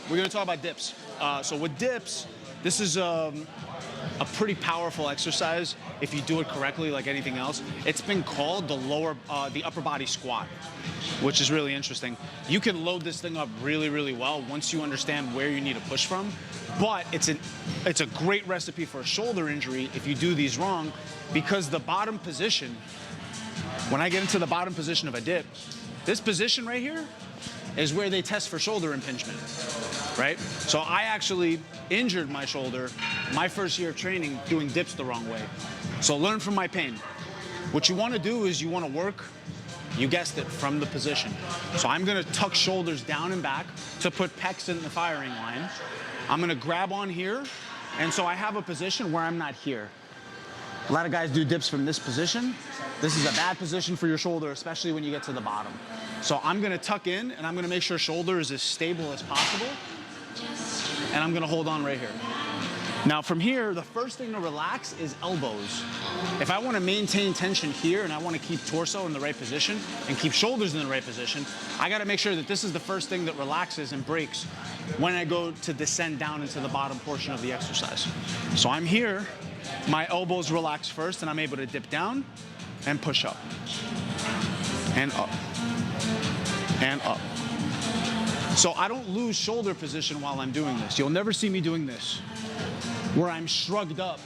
we're gonna talk about dips. So with dips, this is a pretty powerful exercise if you do it correctly, like anything else. It's been called the upper body squat, which is really interesting. You can load this thing up really, really well once you understand where you need to push from. But it's a great recipe for a shoulder injury if you do these wrong, because the bottom position, when I get into the bottom position of a dip, this position right here is where they test for shoulder impingement, right? So I actually injured my shoulder my first year of training doing dips the wrong way. So learn from my pain. What you want to do is you want to work, you guessed it, from the position. So I'm going to tuck shoulders down and back to put pecs in the firing line. I'm going to grab on here, and so I have a position where I'm not here. A lot of guys do dips from this position. This is a bad position for your shoulder, especially when you get to the bottom. So I'm gonna tuck in, and I'm gonna make sure shoulder is as stable as possible, and I'm gonna hold on right here. Now from here, the first thing to relax is elbows. If I wanna maintain tension here and I wanna keep torso in the right position and keep shoulders in the right position, I gotta make sure that this is the first thing that relaxes and breaks when I go to descend down into the bottom portion of the exercise. So I'm here, my elbows relax first, and I'm able to dip down and push up and up and up. So I don't lose shoulder position while I'm doing this. You'll never see me doing this, where I'm shrugged up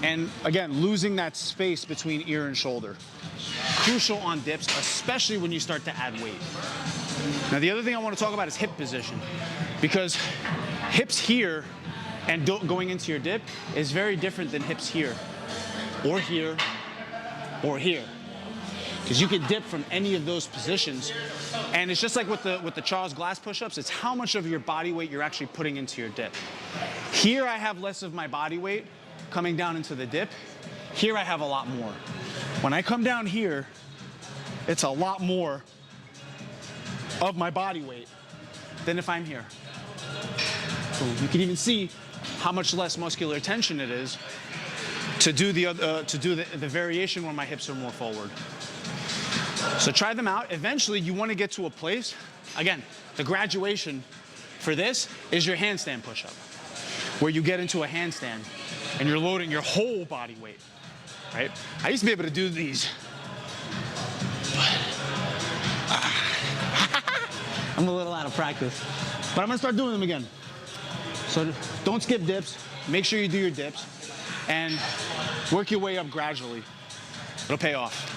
and, again, losing that space between ear and shoulder. Crucial on dips, especially when you start to add weight. Now, the other thing I want to talk about is hip position, because hips here and going into your dip is very different than hips here, or here, or here. Because you can dip from any of those positions. And it's just like with the Charles Glass push-ups, it's how much of your body weight you're actually putting into your dip. Here I have less of my body weight coming down into the dip. Here I have a lot more. When I come down here, it's a lot more of my body weight than if I'm here. So you can even see how much less muscular tension it is to do the variation where my hips are more forward. So try them out. Eventually, you want to get to a place, again, the graduation for this is your handstand push-up, where you get into a handstand and you're loading your whole body weight, right? I used to be able to do these. I'm a little out of practice, but I'm gonna start doing them again. So don't skip dips. Make sure you do your dips and work your way up gradually. It'll pay off.